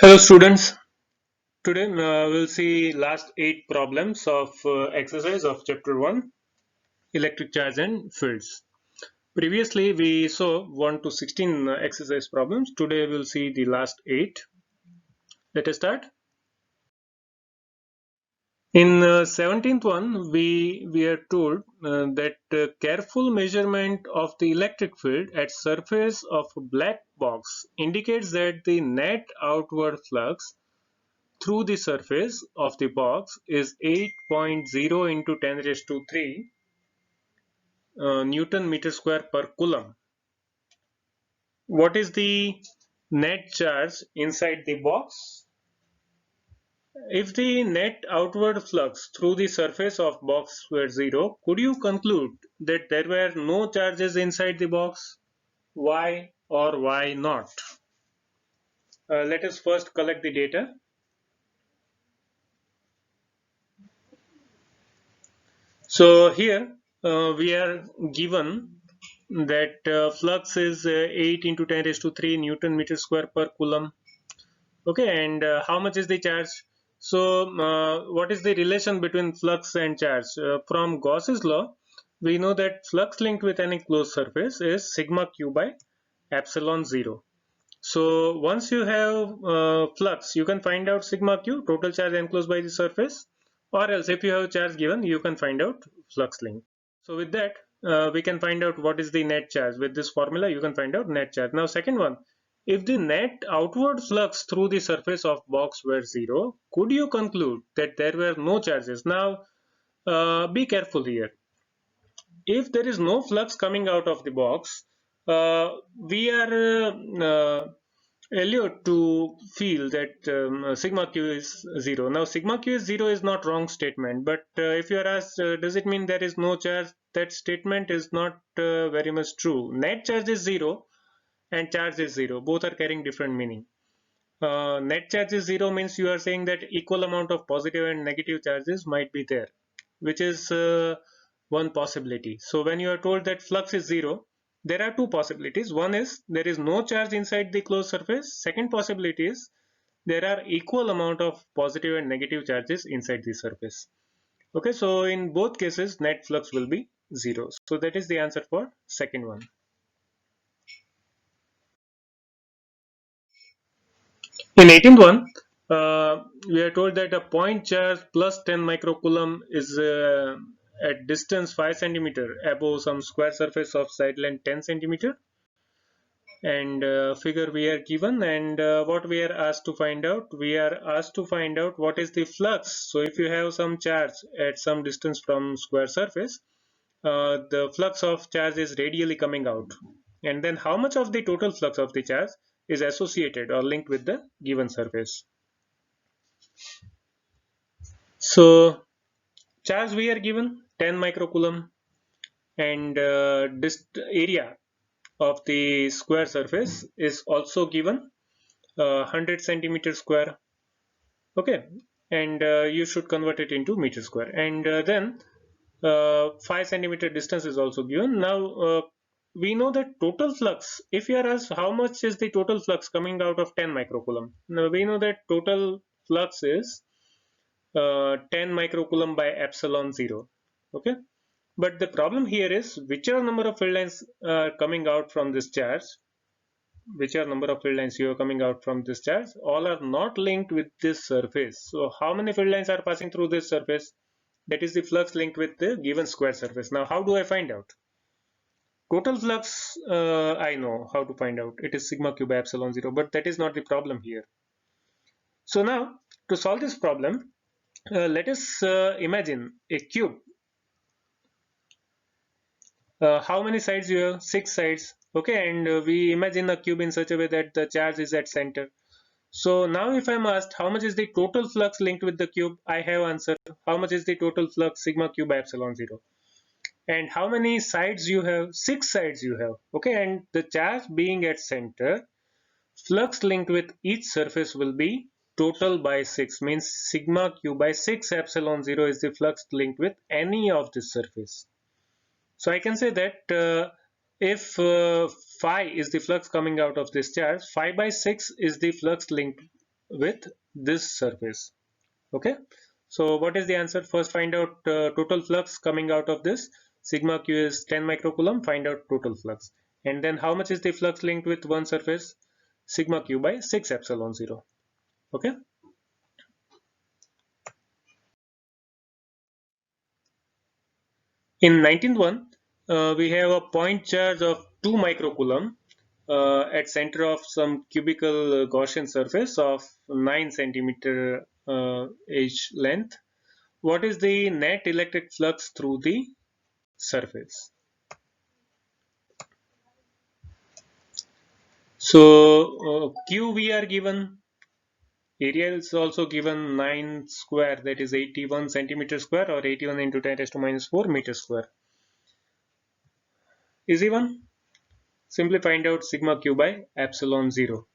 Hello students, today we'll see last 8 problems of exercise of chapter 1 electric charge and fields. Previously we saw 1 to 16 exercise problems. Today we'll see the last 8. Let us start. In 17th one we are told that careful measurement of the electric field at surface of a black box indicates that the net outward flux through the surface of the box is 8.0 into 10 raised to 3 Newton meter square per coulomb. What is the net charge inside the box? If the net outward flux through the surface of box were 0, could you conclude that there were no charges inside the box? Why or why not? Let us first collect the data. So here we are given that flux is 8 into 10 raised to 3 Newton meter square per coulomb. Okay, and how much is the charge? So what is the relation between flux and charge? From Gauss's law, we know that flux linked with any closed surface is sigma q by epsilon 0. So once you have flux, you can find out sigma q, total charge enclosed by the surface, or else if you have charge given, you can find out flux link. So with that, we can find out what is the net charge. With this formula, you can find out net charge. Now second one, if the net outward flux through the surface of box were 0, could you conclude that there were no charges? Now be careful here. If there is no flux coming out of the box, we are allured to feel that sigma q is 0. Now sigma q is 0 is not wrong statement, but if you are asked does it mean there is no charge, that statement is not very much true. Net charge is 0 and charge is 0, both are carrying different meaning. Net charge is 0 means you are saying that equal amount of positive and negative charges might be there, which is one possibility. So when you are told that flux is 0, there are two possibilities. One is there is no charge inside the closed surface. Second possibility is there are equal amount of positive and negative charges inside the surface. Okay, so in both cases net flux will be 0. So that is the answer for second one. In 18th one, we are told that a point charge plus 10 microcoulomb is at distance 5 centimeter above some square surface of side length 10 centimeter, and figure we are given, and what we are asked to find out, we are asked to find out what is the flux. So if you have some charge at some distance from square surface, the flux of charge is radially coming out, and then how much of the total flux of the charge is associated or linked with the given surface. So charge we are given 10 microcoulomb, and area of the square surface is also given 100 centimeter square. Okay, and you should convert it into meter square, and then 5 centimeter distance is also given. Now we know that total flux, if you are asked how much is the total flux coming out of 10 microcoulomb, now we know that total flux is 10 microcoulomb by epsilon 0. Okay, but the problem here is whichever number of field lines are coming out from this charge, whichever number of field lines you are coming out from this charge, all are not linked with this surface. So how many field lines are passing through this surface? That is the flux linked with the given square surface. Now how do I find out? Total flux, I know how to find out. It is sigma q by epsilon 0, but that is not the problem here. So now to solve this problem, let us imagine a cube. How many sides you have? 6 sides. Okay, and we imagine a cube in such a way that the charge is at center. So now if I'm asked how much is the total flux linked with the cube, I have answer. How much is the total flux? Sigma q by epsilon 0. And how many sides you have? 6 sides you have. Okay, and the charge being at center, flux linked with each surface will be total by 6, means sigma q by 6 epsilon 0 is the flux linked with any of this surface. So I can say that if phi is the flux coming out of this charge, phi by 6 is the flux linked with this surface. Okay, so what is the answer? First find out total flux coming out of this. Sigma q is 10 microcoulomb. Find out total flux, and then how much is the flux linked with one surface? Sigma q by 6 epsilon 0. Okay. In 19.1, we have a point charge of 2 microcoulomb at center of some cubical Gaussian surface of 9 centimeter each length. What is the net electric flux through the surface? So Q we are given, area is also given 9 square, that is 81 centimeter square, or 81 into 10 raised to minus 4 meter square. Easy one. Simply find out sigma q by epsilon 0.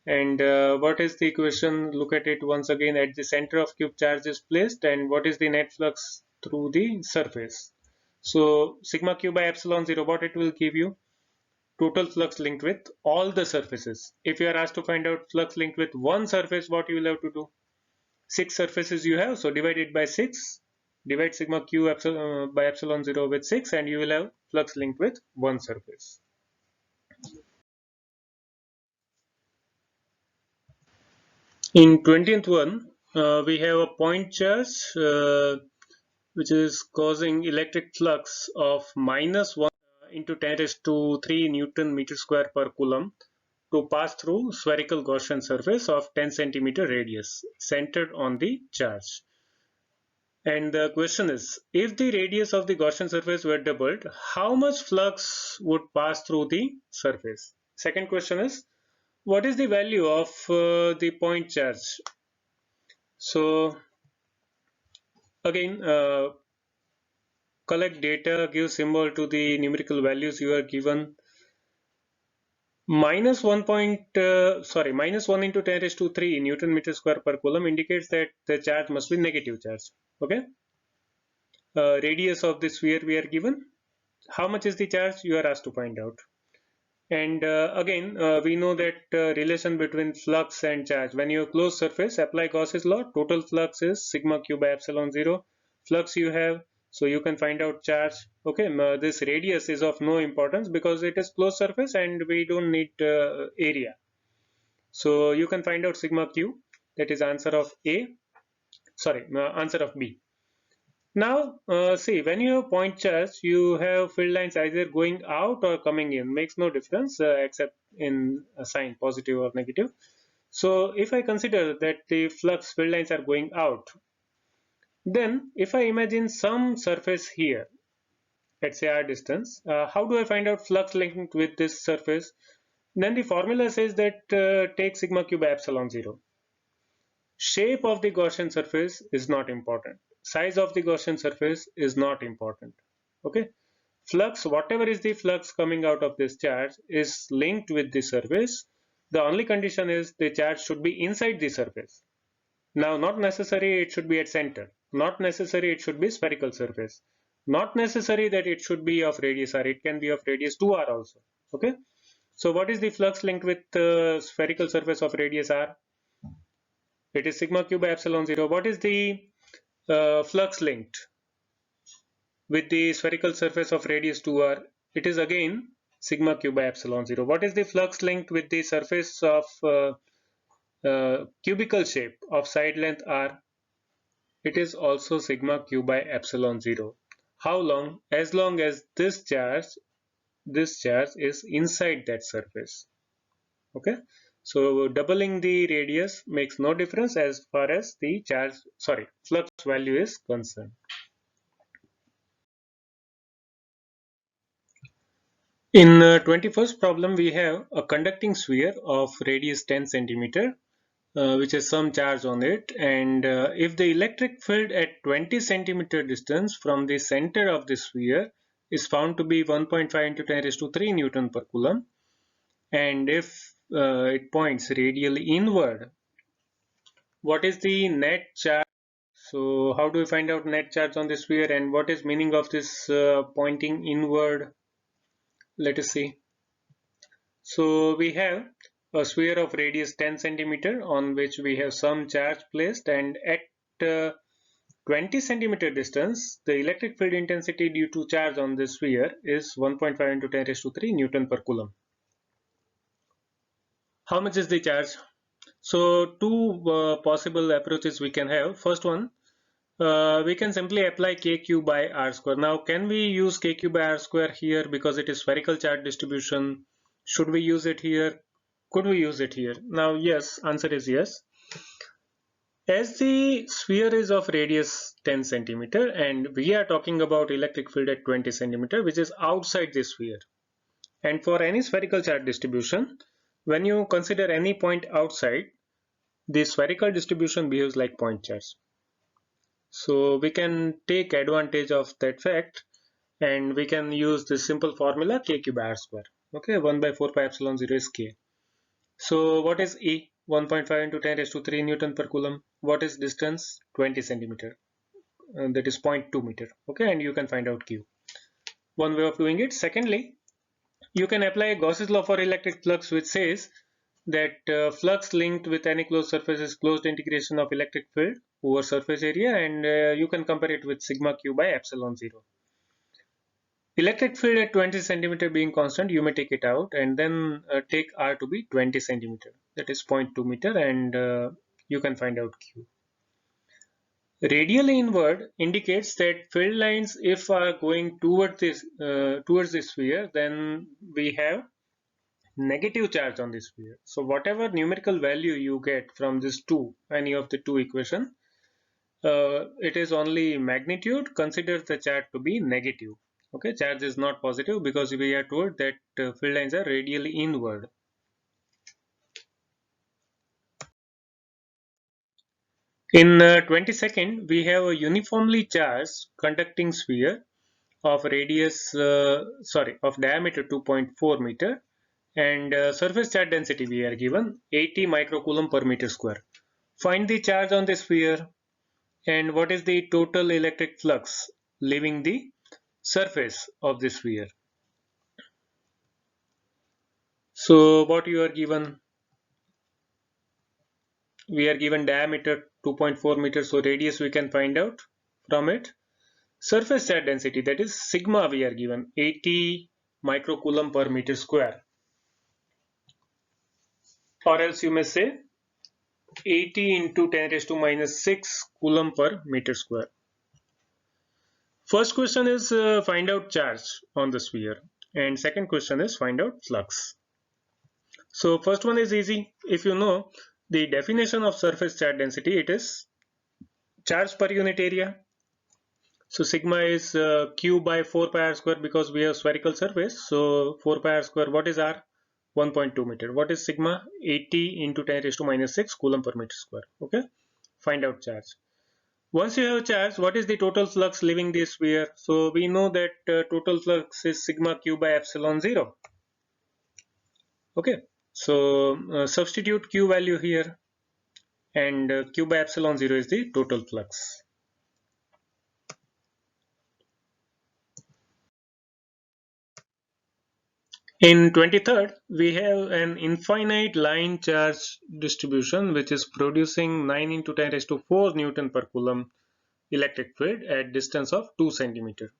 And what is the equation? Look at it once again. At the center of cube charge is placed, and what is the net flux through the surface? So sigma q by epsilon 0, what it will give you? Total flux linked with all the surfaces. If you are asked to find out flux linked with one surface, what you will have to do? 6 surfaces you have, so divide it by 6. Divide sigma q by epsilon 0 with 6, and you will have flux linked with one surface. In 20th one, we have a point charge which is causing electric flux of minus 1 into 10 raised to 3 Newton meter square per coulomb to pass through spherical Gaussian surface of 10 centimeter radius centered on the charge. And the question is, if the radius of the Gaussian surface were doubled, how much flux would pass through the surface? Second question is, what is the value of the point charge? So again, collect data, give symbol to the numerical values you are given. Minus 1 into 10 raised to 3 Newton meter square per coulomb indicates that the charge must be negative charge. Okay. Radius of the sphere we are given. How much is the charge? You are asked to find out. And again, we know that relation between flux and charge. When you have closed surface, apply Gauss's law. Total flux is sigma q by epsilon 0. Flux you have, so you can find out charge. Okay, this radius is of no importance because it is closed surface and we don't need area. So you can find out sigma q. That is answer of A. Sorry, answer of B. Now, see, when you have point charge, you have field lines either going out or coming in. Makes no difference except in a sign, positive or negative. So, if I consider that the flux field lines are going out, then if I imagine some surface here, let's say r distance, how do I find out flux linked with this surface? Then the formula says that take sigma q by epsilon 0. Shape of the Gaussian surface is not important. Size of the Gaussian surface is not important. Okay. Flux, whatever is the flux coming out of this charge, is linked with the surface. The only condition is the charge should be inside the surface. Now, not necessary it should be at center. Not necessary it should be spherical surface. Not necessary that it should be of radius r. It can be of radius 2r also. Okay. So, what is the flux linked with the spherical surface of radius r? It is sigma q by epsilon 0. What is the flux linked with the spherical surface of radius 2r? It is again sigma q by epsilon 0. What is the flux linked with the surface of cubical shape of side length r? It is also sigma q by epsilon 0. How long? As long as this charge is inside that surface. Okay. So doubling the radius makes no difference as far as the flux value is concerned. In 21st problem, we have a conducting sphere of radius 10 centimeter, which has some charge on it, and if the electric field at 20 centimeter distance from the center of the sphere is found to be 1.5 into 10 raised to 3 Newton per coulomb, and if it points radially inward, what is the net charge? So how do we find out net charge on the sphere, and what is meaning of this pointing inward? Let us see. So we have a sphere of radius 10 centimeter on which we have some charge placed, and at 20 centimeter distance, the electric field intensity due to charge on this sphere is 1.5 into 10 raised to 3 Newton per Coulomb. How much is the charge? So two possible approaches we can have. First one, we can simply apply kq by r square. Now, can we use kq by r square here because it is spherical charge distribution? Should we use it here? Could we use it here? Now, yes, answer is yes. As the sphere is of radius 10 centimeter and we are talking about electric field at 20 centimeter, which is outside the sphere. And for any spherical charge distribution, when you consider any point outside, the spherical distribution behaves like point charge. So we can take advantage of that fact and we can use this simple formula kq by r square. Okay, 1 by 4 pi epsilon 0 is k. So what is E? 1.5 into 10 raised to 3 Newton per Coulomb. What is distance? 20 centimeter. That is 0.2 meter. Okay, and you can find out Q. One way of doing it. Secondly, you can apply Gauss's law for electric flux, which says that flux linked with any closed surface is closed integration of electric field over surface area, and you can compare it with sigma q by epsilon 0. Electric field at 20 centimeter being constant, you may take it out and then take r to be 20 centimeter, that is 0.2 meter, and you can find out q. Radially inward indicates that field lines, if are going towards this sphere, then we have negative charge on the sphere. So whatever numerical value you get from this any of the two equation, it is only magnitude. Consider the charge to be negative. Okay, charge is not positive because we are told that field lines are radially inward. In 22nd, we have a uniformly charged conducting sphere of diameter 2.4 meter, and surface charge density we are given 80 microcoulomb per meter square. Find the charge on the sphere and what is the total electric flux leaving the surface of the sphere. So what you are given? We are given diameter 2.4 meters, so radius we can find out from it. Surface charge density, that is sigma, we are given 80 microcoulomb per meter square, or else you may say 80 into 10 raised to minus 6 coulomb per meter square. First question is find out charge on the sphere, and second question is find out flux. So first one is easy. If you know the definition of surface charge density, it is charge per unit area. So sigma is q by 4 pi r square because we have spherical surface. So 4 pi r square, what is r? 1.2 meter. What is sigma? 80 into 10 raised to minus 6 coulomb per meter square. Okay, find out charge. Once you have charge, what is the total flux leaving the sphere? So we know that total flux is sigma q by epsilon 0. Okay, so substitute q value here, and q by epsilon 0 is the total flux. In 23rd, we have an infinite line charge distribution which is producing 9 into 10 raised to 4 Newton per Coulomb electric field at distance of 2 centimeter.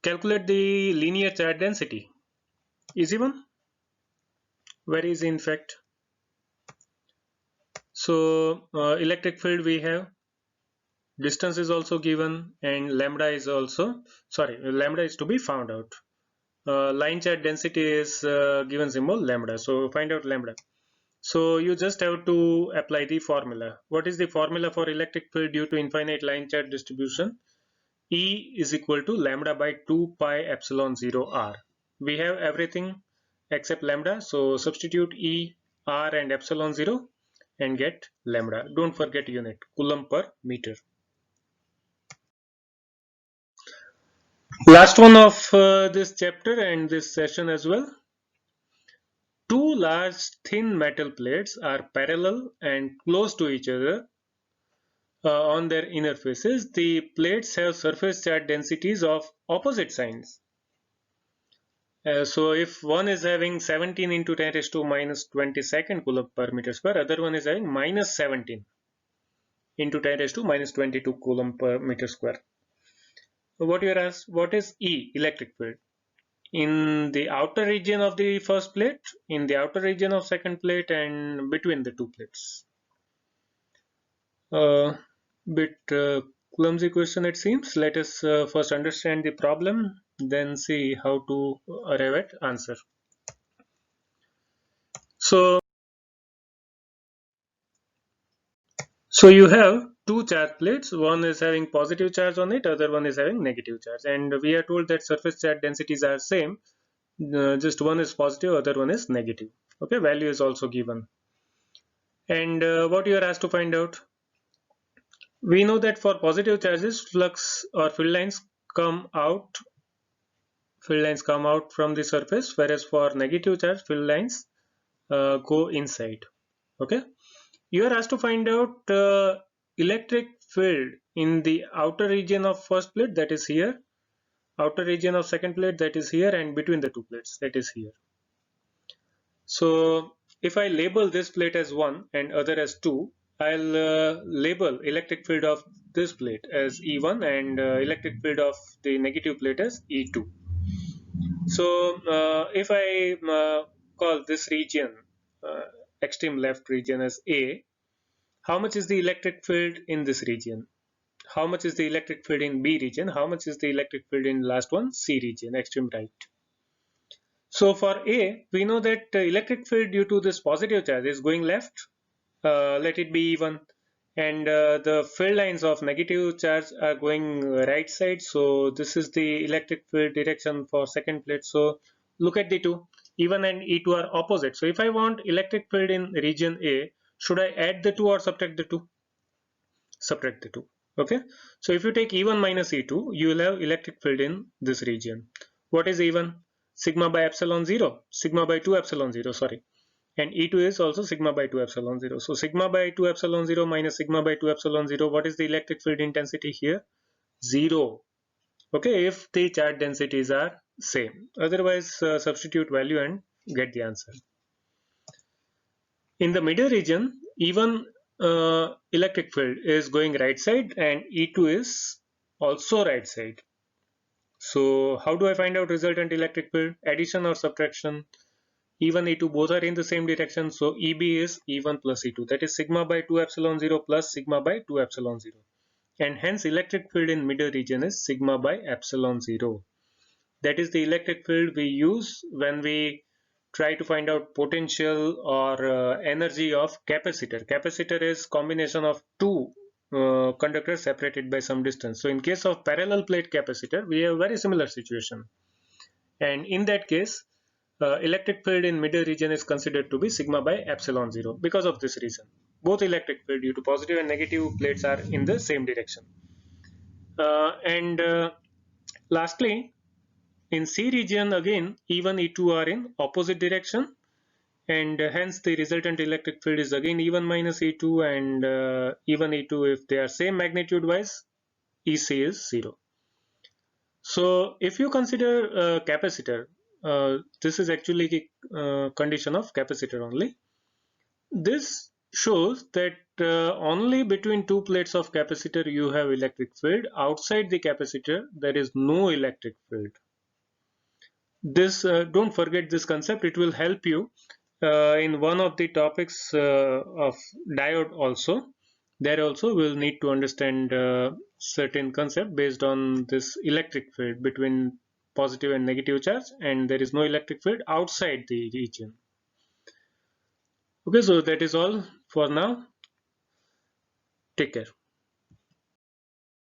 Calculate the linear charge density. Easy one? Very easy in fact. So electric field we have, distance is also given, and lambda is to be found out. Line charge density is given symbol lambda, so find out lambda. So you just have to apply the formula. What is the formula for electric field due to infinite line charge distribution? E is equal to lambda by 2 pi epsilon 0 r. We have everything except lambda, so substitute E, r and epsilon 0 and get lambda. Don't forget unit, coulomb per meter. Last one of this chapter and this session as well. Two large thin metal plates are parallel and close to each other on their inner faces. The plates have surface charge densities of opposite signs, So if one is having 17 into 10 raised to minus 22 coulomb per meter square, other one is having minus 17 into 10 raised to minus 22 coulomb per meter square. So what you are asked, what is E, electric field? In the outer region of the first plate, in the outer region of second plate, and between the two plates. Bit clumsy question it seems. Let us first understand the problem, then see how to arrive at answer. So you have two charge plates, one is having positive charge on it, other one is having negative charge, and we are told that surface charge densities are same, just one is positive, other one is negative. Okay, value is also given. And what you are asked to find out? We know that for positive charges, flux or field lines come out from the surface, whereas for negative charge, field lines go inside. Okay, you are asked to find out electric field in the outer region of first plate, that is here, outer region of second plate, that is here, and between the two plates, that is here. So if I label this plate as 1 and other as 2, I'll label electric field of this plate as E1 and electric field of the negative plate as E2. So if I call this region, uh, extreme left region, as A, how much is the electric field in this region? How much is the electric field in B region? How much is the electric field in last one, C region, extreme right? So for A, we know that electric field due to this positive charge is going left, let it be even, and the field lines of negative charge are going right side. So this is the electric field direction for second plate. So look at the two, E1 and E2 are opposite. So if I want electric field in region A, should I add the two or subtract the two? Subtract the two. Okay, so if you take E1 minus E2, you will have electric field in this region. What is E1? Sigma by epsilon 0, sigma by 2 epsilon 0, sorry, and E2 is also sigma by 2 epsilon 0. So sigma by 2 epsilon 0 minus sigma by 2 epsilon 0, what is the electric field intensity here? 0. Okay, if the charge densities are same. Otherwise, substitute value and get the answer. In the middle region, E1 electric field is going right side and E2 is also right side. So how do I find out resultant electric field? Addition or subtraction? E1, E2 both are in the same direction, so EB is E1 plus E2, that is sigma by 2 epsilon 0 plus sigma by 2 epsilon 0, and hence electric field in middle region is sigma by epsilon 0. That is the electric field we use when we try to find out potential or energy of capacitor. Capacitor is combination of two conductors separated by some distance. So in case of parallel plate capacitor, we have very similar situation, and in that case electric field in middle region is considered to be sigma by epsilon 0 because of this reason. Both electric field due to positive and negative plates are in the same direction. And lastly, in C region again, E1, E2 are in opposite direction, and hence the resultant electric field is again E1 minus E2, and E1, E2, if they are same magnitude wise, EC is 0. So if you consider capacitor, this is actually the condition of capacitor only. This shows that only between two plates of capacitor you have electric field. Outside the capacitor there is no electric field. This don't forget this concept. It will help you in one of the topics of diode also. There also we'll need to understand certain concept based on this electric field between positive and negative charge, and there is no electric field outside the region. Okay, so that is all for now. Take care.